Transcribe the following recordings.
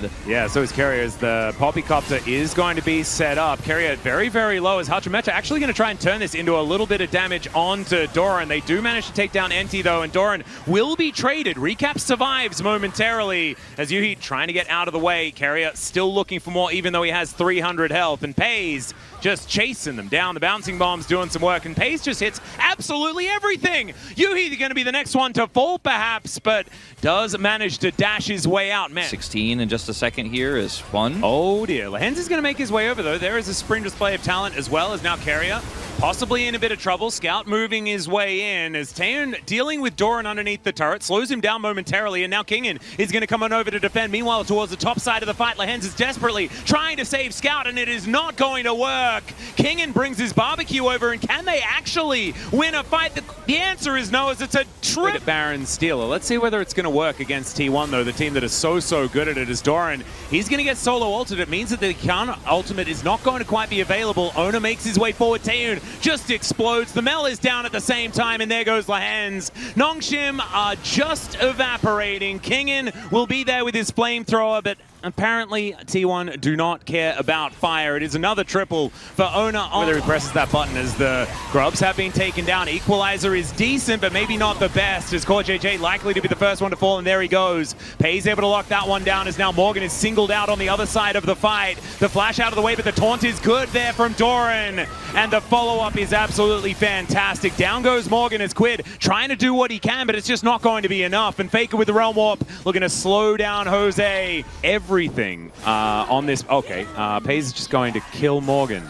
god. Yeah, so is Keria as the Poppycopter is going to be set up. Keria very, very low as Hachimecha actually going to try and turn this into a little bit of damage onto Doran. They do manage to take down NT though, and Doran will be traded. Recap survives momentarily as Yuhi trying to get out of the way. Keria still looking for more even though he has 300 health, and Peyz just chasing them down. The bouncing bomb's doing some work, and Peyz just hits absolutely everything. Yuhi going to be the next one to fall perhaps, but does manage to dash his way out. Man, 16 in just a second here is fun. Oh dear, Lehens is going to make his way over though. There is a spring display of talent as well as now Keria possibly in a bit of trouble. Scout moving his way in as Taeun dealing with Doran underneath the turret, slows him down momentarily, and now Kingen is going to come on over to defend. Meanwhile, towards the top side of the fight, Lehens is desperately trying to save Scout, and it is not going to work. Kingen brings his barbecue over, and can they actually win a fight? The answer is no, as it's a trip at Baron Steeler. Let's see whether it's going to work against T1 though, the team that is so good at it is Doran. He's going to get solo ulted. It means that the counter ultimate is not going to quite be available. Ona makes his way forward. Taeun just explodes. The Mel is down at the same time, and there goes Lehens. Nongshim are just evaporating. Kingen will be there with his flamethrower, but apparently T1 do not care about fire. It is another triple for Ona. Whether he presses that button as the grubs have been taken down. Equalizer is decent, but maybe not the best, as CoreJJ likely to be the first one to fall, and there he goes. Peyz able to lock that one down as now Morgan is singled out on the other side of the fight. The flash out of the way, but the taunt is good there from Doran, and the follow-up is absolutely fantastic. Down goes Morgan as Quid trying to do what he can, but it's just not going to be enough, and Faker with the Realm Warp looking to slow down Jose. Everything on this. Okay, Peyz is just going to kill Morgan.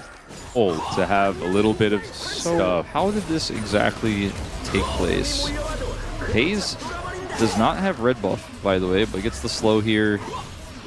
All to have a little bit of stuff. How did this exactly take place? Peyz does not have red buff, by the way, but gets the slow here.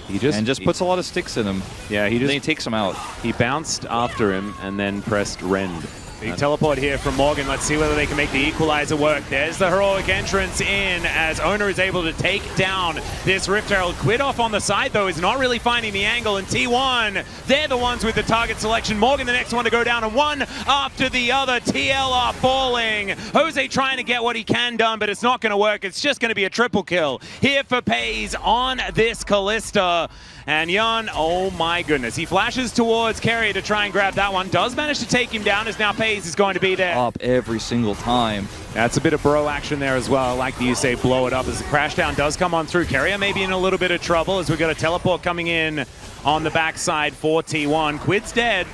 He just puts a lot of sticks in him. Yeah, then he takes him out. He bounced after him and then pressed rend. Big teleport here from Morgan. Let's see whether they can make the equalizer work. There's the heroic entrance in as Ona is able to take down this Rift Herald. Quid off on the side, though, is not really finding the angle. And T1, they're the ones with the target selection. Morgan, the next one to go down, and one after the other. TL are falling. Jose trying to get what he can done, but it's not going to work. It's just going to be a triple kill here for Peyz on this Kalista. And Yun, oh my goodness, he flashes towards Keria to try and grab that one. Does manage to take him down as now Peyz is going to be there. Up every single time. That's a bit of bro action there as well. I like the say blow it up as the crash down does come on through. Keria maybe in a little bit of trouble as we got a teleport coming in on the backside for T1. Quid's dead.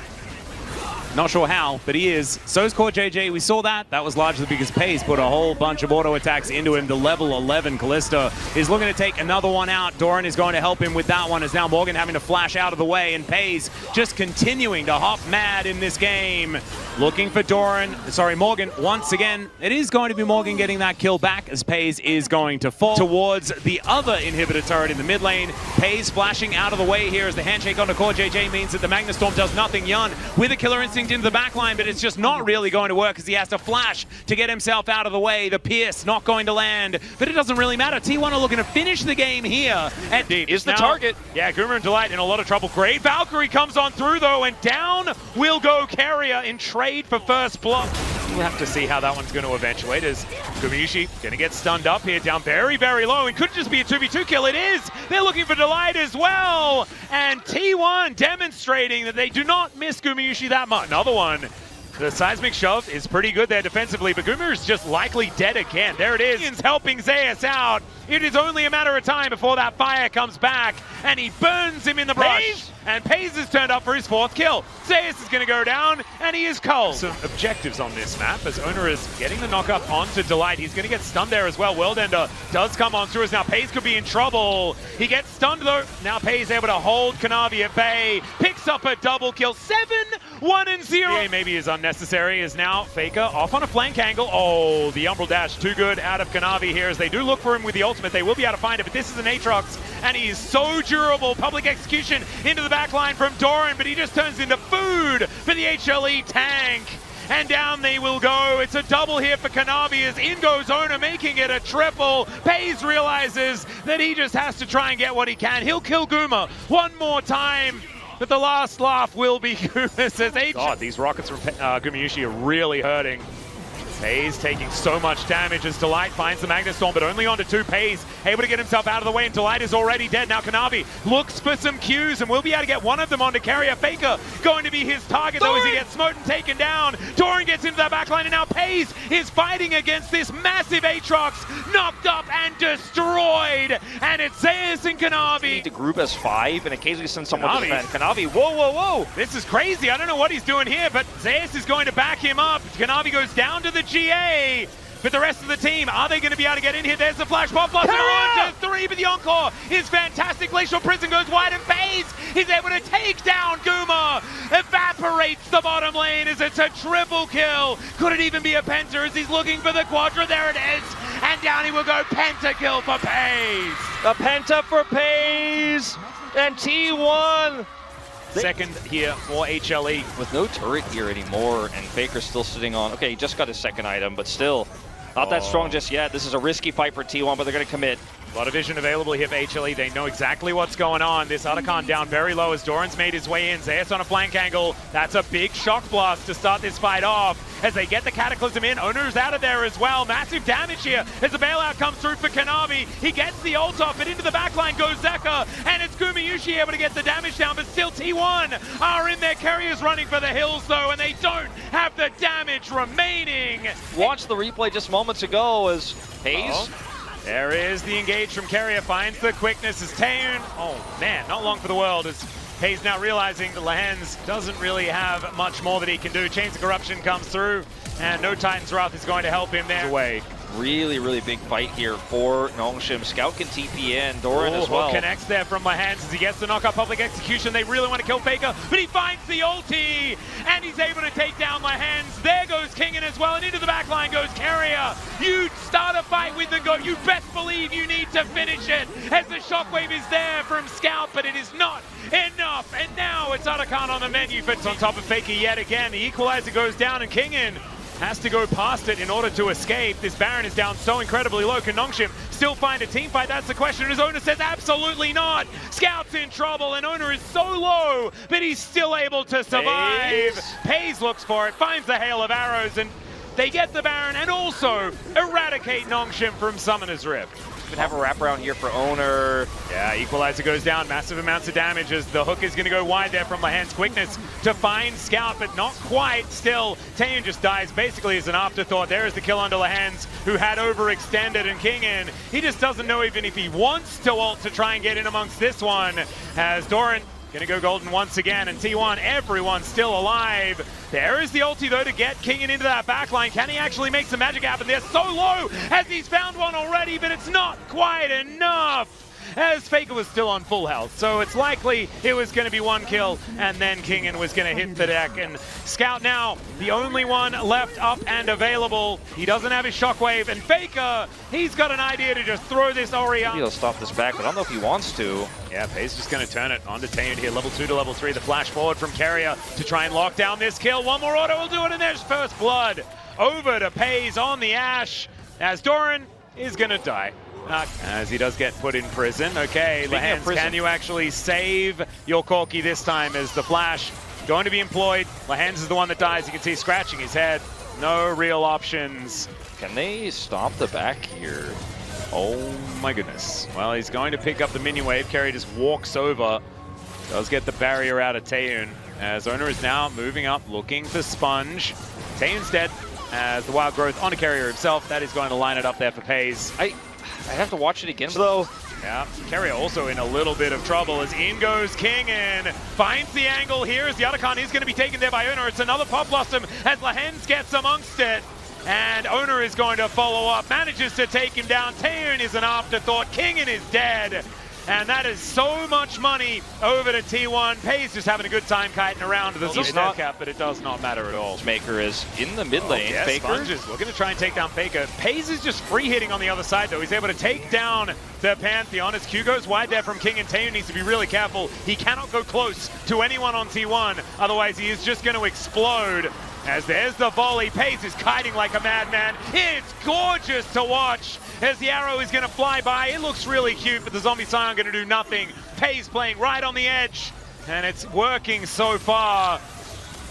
Not sure how, but he is. So is CoreJJ. We saw that. That was largely because Peyz put a whole bunch of auto attacks into him. The level 11 Kalista is looking to take another one out. Doran is going to help him with that one as now Morgan having to flash out of the way, and Peyz just continuing to hop mad in this game. Looking for Morgan once again. It is going to be Morgan getting that kill back as Peyz is going to fall towards the other inhibitor turret in the mid lane. Peyz flashing out of the way here as the handshake onto CoreJJ means that the Magnastorm does nothing. Yun with a killer instinct into the back line, but it's just not really going to work as he has to flash to get himself out of the way. The Pierce not going to land, but it doesn't really matter. T1 are looking to finish the game here. And is the target. Yeah, Goomer and Delight in a lot of trouble. Great Valkyrie comes on through though, and down will go Keria in trade for first blood. We'll have to see how that one's going to eventuate as Gumayusi going to get stunned up here, down very, very low. It could just be a 2v2 kill. It is. They're looking for Delight as well. And T1 demonstrating that they do not miss Gumayusi that much. Another one. The seismic shove is pretty good there defensively, but Gumer is just likely dead again. There it is. He's helping Zeus out. It is only a matter of time before that fire comes back, and he burns him in the brush. And Peyz has turned up for his fourth kill. Zeus is going to go down, and he is cold. Some objectives on this map as Ona is getting the knock-up onto Delight. He's going to get stunned there as well. Worldender does come on through as now Peyz could be in trouble. He gets stunned though. Now Peyz able to hold Kanavi at bay. Picks up a double kill. 7-1-0. Yeah, maybe is unnecessary as now Faker off on a flank angle. Oh, the Umbral Dash too good out of Kanavi here as they do look for him with the ultimate. They will be able to find it, but this is an Aatrox, and he is so durable. Public execution into the back line from Doran, but he just turns into food for the HLE tank. And down they will go. It's a double here for Kanavi as in goes Ona, making it a triple. Peyz realizes that he just has to try and get what he can. He'll kill Guma one more time, but the last laugh will be Guma. Says God, these rockets from Gumayusi are really hurting. Peyz taking so much damage as Delight finds the Magnet Storm, but only onto 2. Peyz able to get himself out of the way, and Delight is already dead. Now Kanavi looks for some Qs and will be able to get one of them onto Carrier. Faker going to be his target though as he gets smote and taken down. Doran gets into that backline, and now Peyz is fighting against this massive Aatrox, knocked up and destroyed. And it's Zeus and Kanavi. Need to group as 5 and occasionally send someone to Kanavi. defend. Kanavi, whoa, whoa, whoa! This is crazy. I don't know what he's doing here, but Zeus is going to back him up. Kanavi goes down to the GA. But the rest of the team, are they going to be able to get in here? There's the flash pop plus. They're on to 3, but the encore is fantastic. Glacial Prison goes wide, and Peyz is able to take down Guma. Evaporates the bottom lane as it's a triple kill. Could it even be a penta as he's looking for the quadra? There it is. And down he will go. Pentakill for Peyz. A penta for Peyz and T1. Second here for HLE. With no turret here anymore, and Faker's still sitting on. Okay, he just got his second item, but still not that strong just yet. This is a risky fight for T1, but they're going to commit. A lot of vision available here for HLE. They know exactly what's going on. This Otacon down very low as Doran's made his way in. Zeus on a flank angle. That's a big shock blast to start this fight off. As they get the Cataclysm in, Owner's out of there as well. Massive damage here as the bailout comes through for Kanavi. He gets the ult off, but into the backline goes Zeka. And it's Gumayusi able to get the damage down, but still T1 are in there. Carriers running for the hills though, and they don't have the damage remaining. Watch the replay just moments ago as Peyz. There is the engage from Carrier, finds the quickness as Taeun. Oh man, not long for the world as Peyz now realizing that Lehens doesn't really have much more that he can do. Chains of Corruption comes through, and no Titan's Wrath is going to help him there. Away. Really, really big fight here for Nongshim. Scout can TP in, Doran as well. Connects there from Lehens as he gets the knockout public execution. They really want to kill Faker, but he finds the ulti, and he's able to take down Lehens. There goes Kingen as well, and into the back line goes Carrier. You start a fight with the goat. You best believe you need to finish it, as the shockwave is there from Scout, but it is not enough. And now it's Otacon on the menu for on top of Faker yet again. The equalizer goes down, and Kingen has to go past it in order to escape. This Baron is down so incredibly low. Can Nongshim still find a team fight? That's the question. His owner says absolutely not. Scout's in trouble, and owner is so low, but he's still able to survive. Peyz looks for it, finds the hail of arrows, and they get the Baron and also eradicate Nongshim from Summoner's Rift. Could have a wraparound here for owner. Yeah, equalizer goes down, massive amounts of damage as the hook is going to go wide there from Lehens. Quickness to find Scout, but not quite. Still, Taeun just dies basically as an afterthought. There is the kill under Lehens, who had overextended, and Kingen, he just doesn't know even if he wants to ult to try and get in amongst this one, as Doran gonna go golden once again, and T1, everyone's still alive. There is the ulti though to get Kingen into that backline. Can he actually make some magic happen? They're so low as he's found one already, but it's not quite enough, as Faker was still on full health. So it's likely it was going to be one kill, and then Kingen was going to hit the deck. And Scout now, the only one left up and available. He doesn't have his shockwave, and Faker, he's got an idea to just throw this Ori up. Maybe he'll stop this back, but I don't know if he wants to. Yeah, Peyz just going to turn it onto Taeun here. Level 2 to level 3, the flash forward from Carrier to try and lock down this kill. One more auto will do it, and there's first blood. Over to Peyz on the Ashe, as Doran is going to die. As he does get put in prison. Okay, Lehens, can you actually save your Corki this time, as the flash going to be employed? Lehens is the one that dies. You can see scratching his head. No real options. Can they stop the back here? Oh my goodness. Well, he's going to pick up the minion wave. Carry just walks over. Does get the barrier out of Taeun, as owner is now moving up, looking for Sponge. Taeun's dead, as the wild growth on a Carrier himself. That is going to line it up there for Peyz. I have to watch it again, though. Yeah, Carrier also in a little bit of trouble as in goes Kingen. Finds the angle here as the Otacon is going to be taken there by owner. It's another pop blossom as Lehens gets amongst it. And owner is going to follow up, manages to take him down. Taeun is an afterthought. Kingen is dead. And that is so much money over to T1. Peyz just having a good time kiting around. There's a death cap, but it does not matter at all. Maker is in the mid lane. Yes, Faker Sponges looking to try and take down Faker. Peyz is just free hitting on the other side though. He's able to take down the Pantheon as Q goes wide there from King, and Taeun needs to be really careful. He cannot go close to anyone on T1, otherwise he is just going to explode. As there's the volley, Peyz is kiting like a madman. It's gorgeous to watch as the arrow is going to fly by. It looks really cute, but the Zombie Scion going to do nothing. Peyz playing right on the edge, and it's working so far.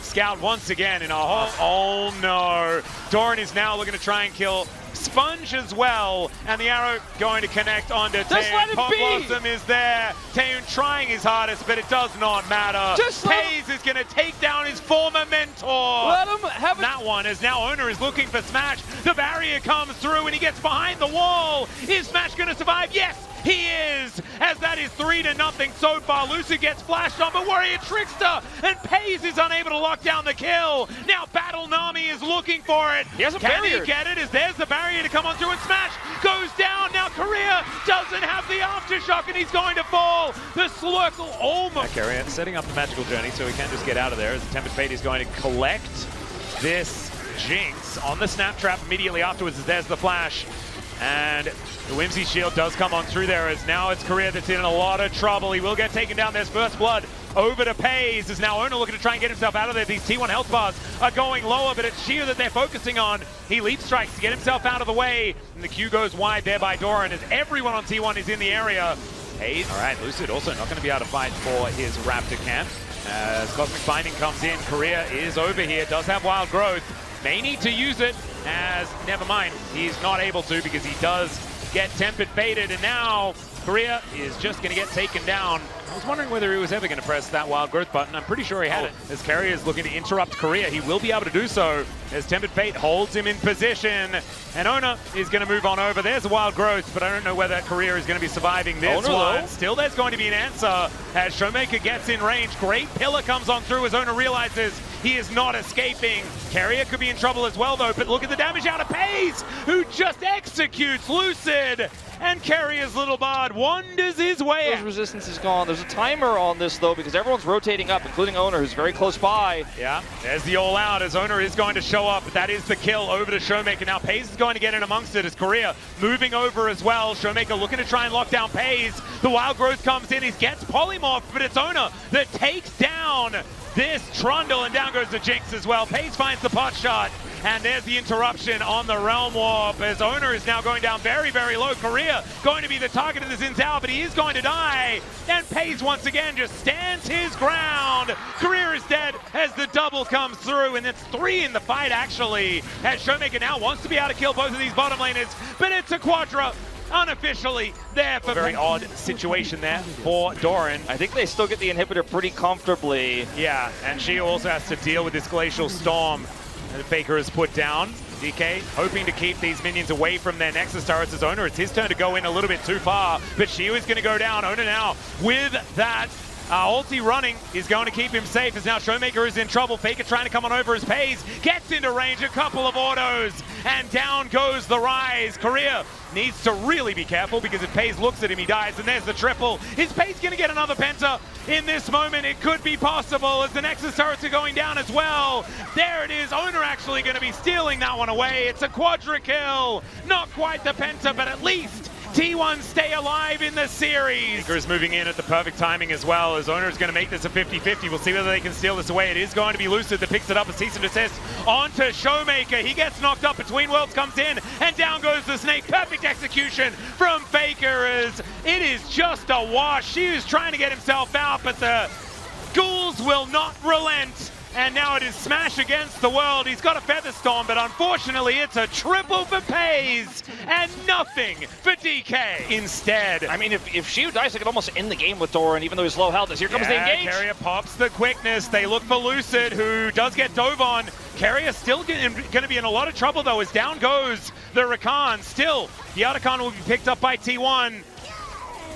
Scout once again in a hole. Oh no. Doran is now looking to try and kill Sponge as well, and the arrow going to connect onto Taeun. Pop Blossom is there. Taeun trying his hardest, but it does not matter. Peyz is going to take down his former mentor. Let him have that one, as now Owner is looking for Smash. The barrier comes through and he gets behind the wall. Is Smash going to survive? Yes, he is, as that is 3-0 so far. Lucid gets flashed on, but Warrior Trickster, and Peyz is unable to lock down the kill. Now Battle Nami is looking for it. Can he get it? As there's the barrier to come on through, and Smash goes down. Now Korea doesn't have the aftershock, and he's going to fall. The SoloQ almost. Korea setting up the magical journey so he can just get out of there, as the Tempered Fate is going to collect this Jinx on the snap trap immediately afterwards, as there's the flash. And the Whimsy shield does come on through there, as now it's Korea that's in a lot of trouble. He will get taken down. There's first blood over to Peyz, as now Owner looking to try and get himself out of there. These T1 health bars are going lower, but it's Shio that they're focusing on. He leap strikes to get himself out of the way, and the Q goes wide there by Doran, as everyone on T1 is in the area. Peyz, all right, Lucid also not going to be able to fight for his Raptor camp. As Cosmic Binding comes in, Korea is over here, does have Wild Growth. May need to use it, as never mind, he's not able to because he does get Tempered Fated, and now Korea is just going to get taken down. I was wondering whether he was ever going to press that Wild Growth button. I'm pretty sure he had it. As Carrier is looking to interrupt Korea, he will be able to do so, as Tempered Fate holds him in position. And Ona is going to move on over. There's a Wild Growth, but I don't know whether Korea is going to be surviving this one. Though. Still, there's going to be an answer as Showmaker gets in range. Great Pillar comes on through as Ona realizes he is not escaping. Carrier could be in trouble as well, though, but look at the damage out of Peyz, who just executes Lucid. And Carrier's little bard wanders his way out. Resistance is gone. There's a timer on this, though, because everyone's rotating up, including Owner, who's very close by. Yeah, there's the all-out, as Owner is going to show up. That is the kill over to Showmaker. Now Peyz is going to get in amongst it, as Korea moving over as well. Showmaker looking to try and lock down Peyz. The Wild Growth comes in. He gets polymorphed, but it's Owner that takes down this Trundle, and down goes the Jinx as well. Peyz finds the pot shot, and there's the interruption on the Realm Warp, as Owner is now going down very, very low. Korea going to be the target of the Xin Zhao, but he is going to die. And Peyz once again just stands his ground. Korea is dead as the double comes through, and it's 3 in the fight, actually, as Showmaker now wants to be able to kill both of these bottom laners, but it's a Quadra. Unofficially there for a very odd situation there for Doran. I think they still get the inhibitor pretty comfortably. Yeah, and she also has to deal with this Glacial Storm that Faker has put down. DK hoping to keep these minions away from their Nexus turrets as Owner. It's his turn to go in a little bit too far, but Shio is going to go down. Owner now with that ulti running is going to keep him safe, as now Showmaker is in trouble. Faker trying to come on over as Peyz gets into range, a couple of autos, and down goes the Rise. Korea needs to really be careful, because if Peyz looks at him, he dies, and there's the triple. Is Peyz going to get another Penta in this moment? It could be possible, as the Nexus turrets are going down as well. There it is. Owner actually going to be stealing that one away. It's a Quadra kill. Not quite the Penta, but at least T1 stay alive in the series. Faker is moving in at the perfect timing as well, as Owner is going to make this a 50-50. We'll see whether they can steal this away. It is going to be Lucid that picks it up, a cease and desist onto Showmaker. He gets knocked up. Between Worlds comes in, and down goes the Snake. Perfect execution from Faker, as it is just a wash. She is trying to get himself out, but the ghouls will not relent. And now it is Smash against the world. He's got a Feather Storm, but unfortunately it's a triple for Peyz and nothing for DK instead. I mean, if Shio dies, they could almost end the game with Doran, even though he's low health. As here comes the engage. Carrier pops the quickness. They look for Lucid, who does get dove on. Carrier still going to be in a lot of trouble, though, as down goes the Rakan. Still, the Otacon will be picked up by T1.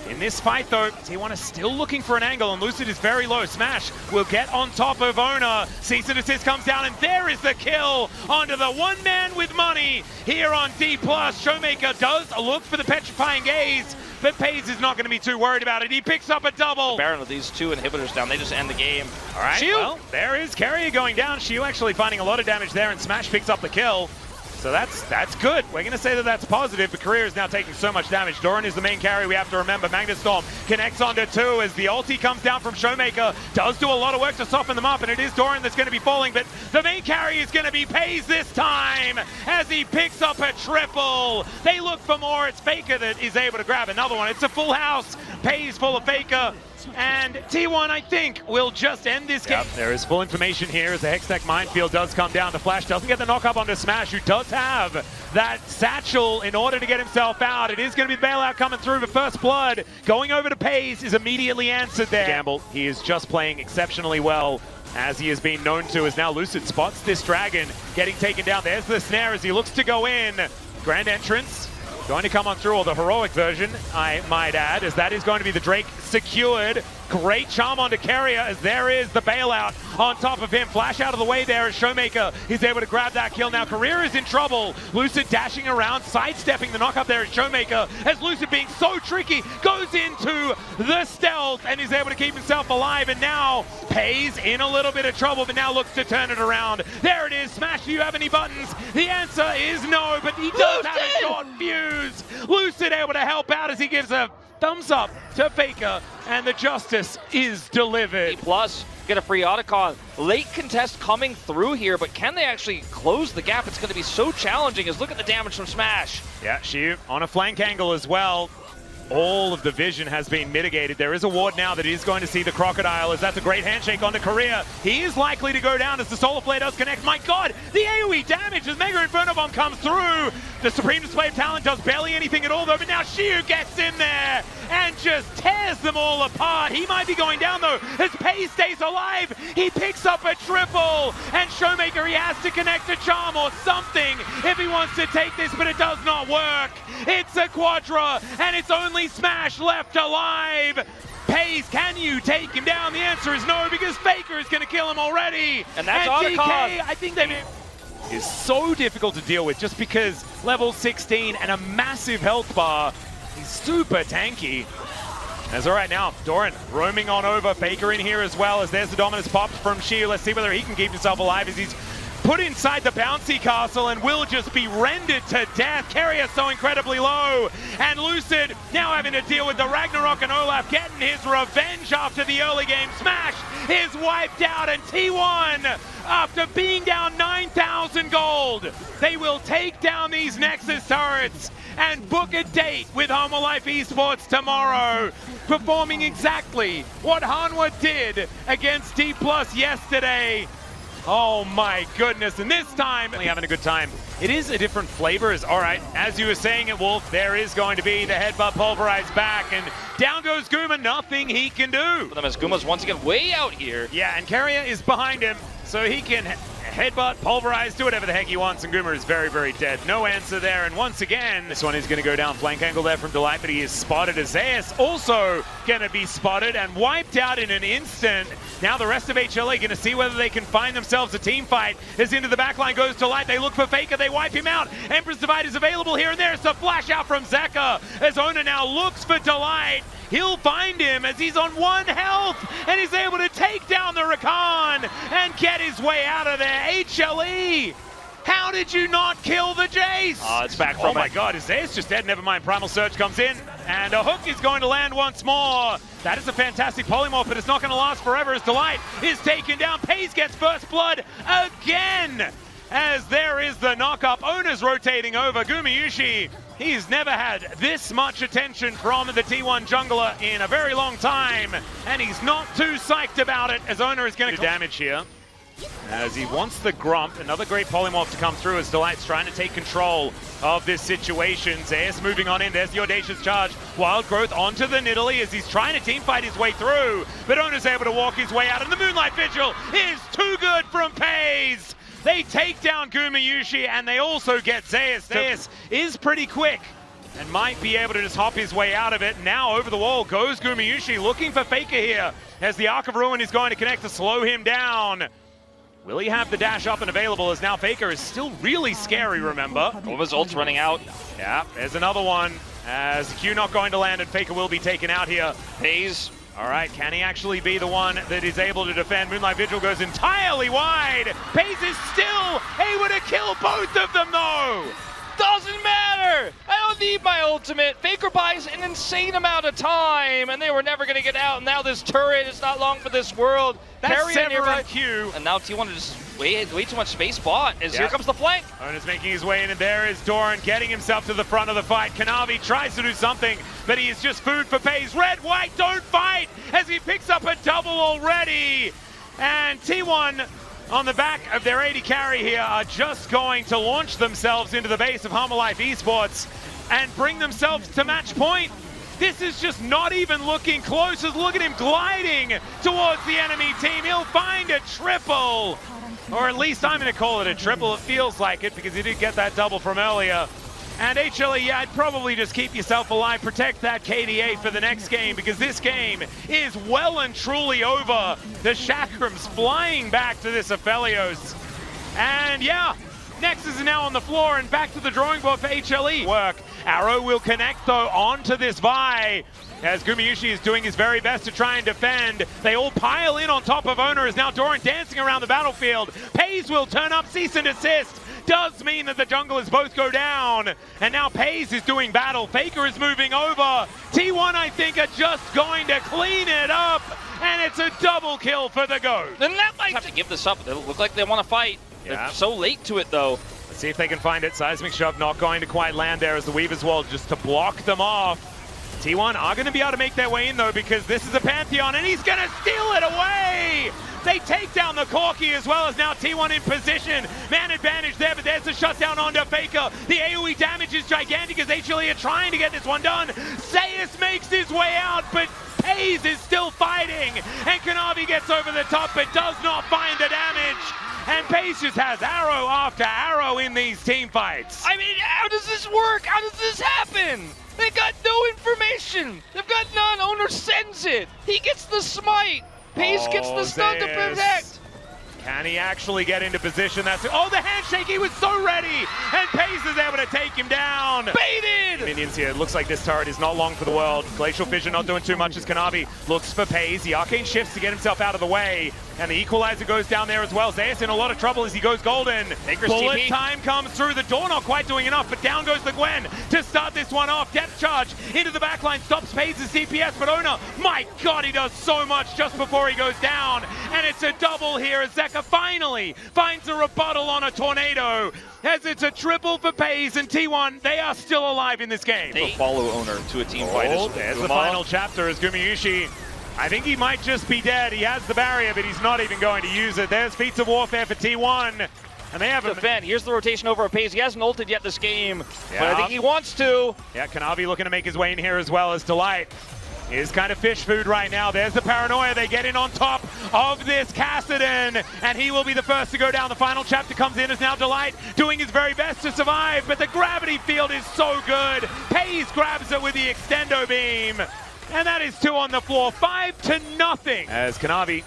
In this fight, though, T1 is still looking for an angle, and Lucid is very low. Smash will get on top of Owner. Cease and desist comes down, and there is the kill onto the one man with money here on D+. Showmaker does look for the petrifying gaze, but Peyz is not going to be too worried about it. He picks up a double. Baron with these 2 inhibitors down, they just end the game. All right, Shio. Well, there is Carrier going down. Shio actually finding a lot of damage there, and Smash picks up the kill. So that's good. We're going to say that that's positive, but Korea is now taking so much damage. Doran is the main carry, we have to remember. Magnet Storm connects onto 2 as the ulti comes down from Showmaker. Does do a lot of work to soften them up, and it is Doran that's going to be falling, but the main carry is going to be Peyz this time as he picks up a triple. They look for more. It's Faker that is able to grab another one. It's a full house Peyz full of Faker. And T1, I think, will just end this game. There is full information here as the Hextech minefield does come down. The Flash doesn't get the knock up onto Smash, who does have that satchel in order to get himself out. It is going to be the bailout coming through, but First Blood going over to Peyz is immediately answered there. Gamble, he is just playing exceptionally well, as he has been known to, as now Lucid spots this dragon getting taken down. There's the snare as he looks to go in. Grand entrance. Going to come on through, or the heroic version, I might add, as that is going to be the Drake secured. Great charm onto Carrier, as there is the bailout on top of him. Flash out of the way there as Showmaker is able to grab that kill. Now Career is in trouble. Lucid dashing around, sidestepping the knock up there as Showmaker, as Lucid being so tricky, goes into the stealth and is able to keep himself alive. And now Peyz in a little bit of trouble, but now looks to turn it around. There it is. Smash, do you have any buttons? The answer is no, but he does have a short fuse. Lucid able to help out as he gives a thumbs up to Faker, and the justice is delivered. Plus, get a free Otacon. Late contest coming through here, but can they actually close the gap? It's going to be so challenging, as look at the damage from Smash. Yeah, Shiu on a flank angle as well. All of the vision has been mitigated. There is a ward now that is going to see the Crocodile, as that's a great handshake onto Korea. He is likely to go down as the Solar Flare does connect. My God, the AoE damage as Mega Inferno Bomb comes through. The Supreme Display of Talent does barely anything at all though, but now Shiu gets in there and just tears them all apart. He might be going down though, as Peyz stays alive. He picks up a triple, and Showmaker, he has to connect a charm or something if he wants to take this, but it does not work. It's a Quadra, and it's only Smash left alive. Peyz, can you take him down? The answer is no, because Faker is going to kill him already. And that's DK, Otacon. I think they is so difficult to deal with just because level 16 and a massive health bar. He's super tanky. That's all right now. Doran roaming on over. Faker in here as well, as there's the dominance popped from Shiu. Let's see whether he can keep himself alive as he's put inside the bouncy castle and will just be rendered to death. Carrier so incredibly low. And Lucid now having to deal with the Ragnarok, and Olaf getting his revenge after the early game. Smash is wiped out, and T1, after being down 9,000 gold, they will take down these Nexus turrets and book a date with Homo Life Esports tomorrow, performing exactly what Hanwha did against D+ yesterday. Oh my goodness, and this time, having a good time. It is a different flavor, all right, as you were saying it, Wolf, there is going to be the headbutt pulverized back, and down goes Guma, nothing he can do. As Guma's once again way out here. Yeah, and Carrier is behind him, so he can headbutt, pulverize, do whatever the heck he wants, and Guma is very, very dead. No answer there, and once again, this one is going to go down flank angle there from Delight, but he is spotted. As Zeus also going to be spotted and wiped out in an instant. Now the rest of HLA going to see whether they can find themselves a team fight. As into the backline goes Delight, they look for Faker, they wipe him out. Emperor's Divide is available here, and there's a flash out from Zeka, as Ona now looks for Delight. He'll find him as he's on 1 health, and he's able to take down the Rakan and get his way out of there. HLE, how did you not kill the Jace? It's back from Oh my God, is Zeus just dead? Never mind, Primal Surge comes in, and a hook is going to land once more. That is a fantastic polymorph, but it's not going to last forever as Delight is taken down. Peyz gets First Blood again, as there is the knock-up. Ona's rotating over. Gumayusi, he's never had this much attention from the T1 jungler in a very long time, and he's not too psyched about it, as Ona is going to damage here. As he wants the Grump, another great polymorph to come through as Delight's trying to take control of this situation. Zeus moving on in, there's the Audacious Charge. Wild Growth onto the Nidalee as he's trying to team fight his way through, but Ona's able to walk his way out, and the Moonlight Vigil is too good from Peyz. They take down Gumayusi, and they also get Zeus. Zeus is pretty quick and might be able to just hop his way out of it. Now over the wall goes Gumayusi, looking for Faker here, as the Arc of Ruin is going to connect to slow him down. Will he have the dash up and available, as now Faker is still really scary, remember? All of his ult's running out. Yeah, there's another one, as Q not going to land, and Faker will be taken out here. Peyz. All right, can he actually be the one that is able to defend? Moonlight Vigil goes entirely wide. Peyz is still able to kill both of them, though. Doesn't matter! I don't need my ultimate. Faker buys an insane amount of time, and they were never going to get out. And now this turret is not long for this world. That's Carry Sever nearby. and Q. And now T1 is just way too much space bought as here comes the flank. Ona's making his way in, and there is Doran getting himself to the front of the fight. Kanavi tries to do something, but he is just food for Peyz. Red, white, don't fight as he picks up a double already. And T1 on the back of their 80 carry here are just going to launch themselves into the base of Hammerlife Esports and bring themselves to match point. This is just not even looking close. Just look at him gliding towards the enemy team. He'll find a triple, or at least I'm going to call it a triple. It feels like it because he did get that double from earlier. And HLE, yeah, I'd probably just keep yourself alive, protect that KDA for the next game, because this game is well and truly over. The Chakrams flying back to this Aphelios. And yeah, Nexus is now on the floor and back to the drawing board for HLE. Work. Arrow will connect though onto this Vi as Gumayusi is doing his very best to try and defend. They all pile in on top of Ona as now Doran dancing around the battlefield. Peyz will turn up, cease and desist. Does mean that the junglers both go down. And now Peyz is doing battle. Faker is moving over. T1, I think, are just going to clean it up. And it's a double kill for the GOAT. Then that might have to give this up. They look like they want to fight. Yeah. They're so late to it, though. Let's see if they can find it. Seismic Shove not going to quite land there as the Weaver's Wall just to block them off. T1 are going to be able to make their way in, though, because this is a Pantheon, and he's going to steal it away! They take down the Corki as well as now T1 in position. Man advantage there, but there's the shutdown onto Faker. The AoE damage is gigantic as HLE are trying to get this one done. Zeus makes his way out, but Peyz is still fighting. And Kanavi gets over the top, but does not find the damage. And Peyz just has arrow after arrow in these team fights. I mean, how does this work? How does this happen? They got no information. They've got none. Owner sends it. He gets the smite. Peyz gets the stun to protect. Can he actually get into position? That's it. Oh, the handshake, he was so ready. And Peyz is able to take him down. Baited! Minions here. It looks like this turret is not long for the world. Glacial Vision not doing too much as Kanavi looks for Peyz. The Arcane shifts to get himself out of the way. And the Equalizer goes down there as well. Zeus in a lot of trouble as he goes golden. Bullet time comes through. The door not quite doing enough, but down goes the Gwen to start this one off. Depth charge into the backline stops Peyz's DPS, but Ona, my God, he does so much just before he goes down. And it's a double here as Zeka finally finds a rebuttal on a tornado. As it's a triple for Peyz and T1, they are still alive in this game. They follow Owner to a team fight. There's the final chapter as Gumayusi, I think he might just be dead. He has the barrier, but he's not even going to use it. There's Feats of Warfare for T1. And they have a defend. Here's the rotation over Peyz. He hasn't ulted yet this game, but I think he wants to. Yeah, Kanavi looking to make his way in here as well as Delight. Is kind of fish food right now. There's the paranoia. They get in on top of this Kassadin, and he will be the first to go down. The final chapter comes in as now Delight doing his very best to survive, but the gravity field is so good. Peyz grabs it with the extendo beam, and that is 2 on the floor, 5-0. As Kanavi,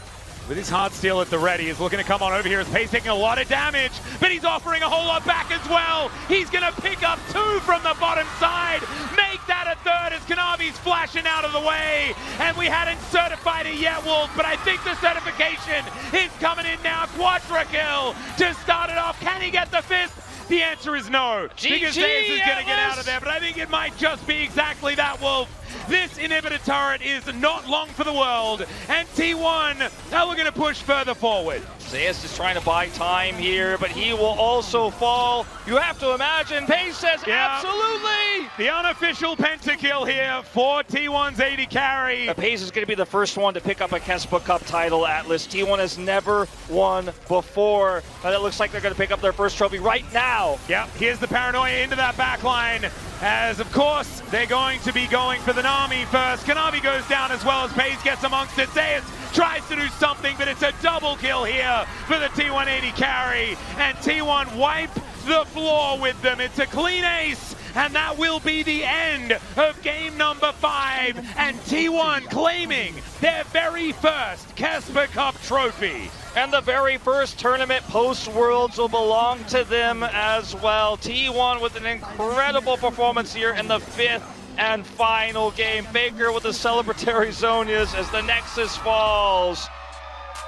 with his hard steel at the ready, is looking to come on over here as Peyz taking a lot of damage, but he's offering a whole lot back as well. He's going to pick up 2 from the bottom side, make that a third as Kanavi's flashing out of the way. And we hadn't certified it yet, Wolf, but I think the certification is coming in now. Quadra kill to start it off. Can he get the 5th? The answer is no, because Zeus is going to get out of there, but I think it might just be exactly that, Wolf. This inhibitor turret is not long for the world, and T1 now we're going to push further forward. Zeus is trying to buy time here, but he will also fall. You have to imagine, Peyz says absolutely! The unofficial pentakill here for T1's 80 carry. Peyz is going to be the first one to pick up a Kespa Cup title, Atlas. T1 has never won before, but it looks like they're going to pick up their first trophy right now. Yeah, here's the paranoia into that backline, as of course they're going to be going for the Nami first. Kanavi goes down as well as Peyz gets amongst it. Zeus tries to do something, but it's a double kill here for the T180 carry, and T1 wipe the floor with them. It's a clean ace, and that will be the end of game number 5, and T1 claiming their very first Kespa Cup trophy. And the very first tournament post-Worlds will belong to them as well. T1 with an incredible performance here in the 5th and final game. Faker with the celebratory Zonias as the Nexus falls.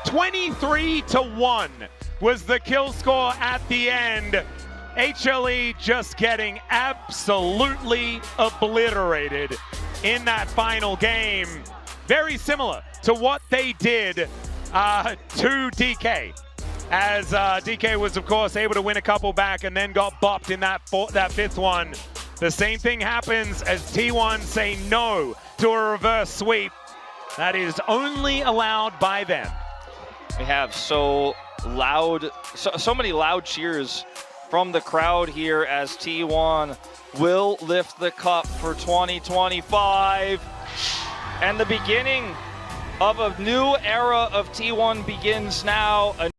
23-1 was the kill score at the end. HLE just getting absolutely obliterated in that final game. Very similar to what they did to DK. as DK was, of course, able to win a couple back and then got bopped in that fifth one. The same thing happens as T1 say no to a reverse sweep. That is only allowed by them. We have so many loud cheers from the crowd here as T1 will lift the cup for 2025. And the beginning of a new era of T1 begins now.